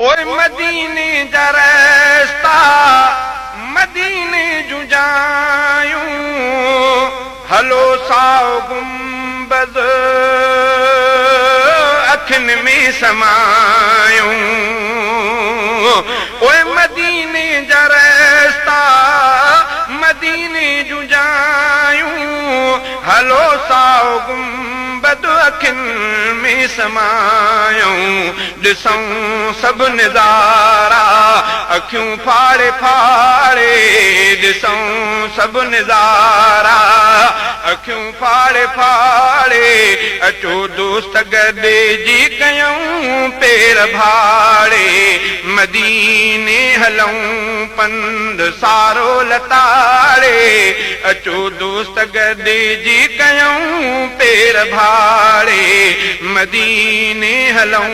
ओए मदीने जा रस्ता मदीने जूं जायूं हलो साओ गुंबद अखियुनि में समायूं ओए मदीने जा रस्ता मदीने जूं जायूं हलो साओ गुंबद अखियुनि में समायूं ॾिसूं सभु नज़ारा अखियूं फाड़े फाड़े ॾिसूं सभु नज़ारा अखियूं फाड़े फाड़े अचो दोस्त गॾिजी कयूं पेर भाड़े मदीने हलूं पंध सारो लताड़े अचो दोस्त गॾिजी कयूं पेर भाड़े मदीने हलूं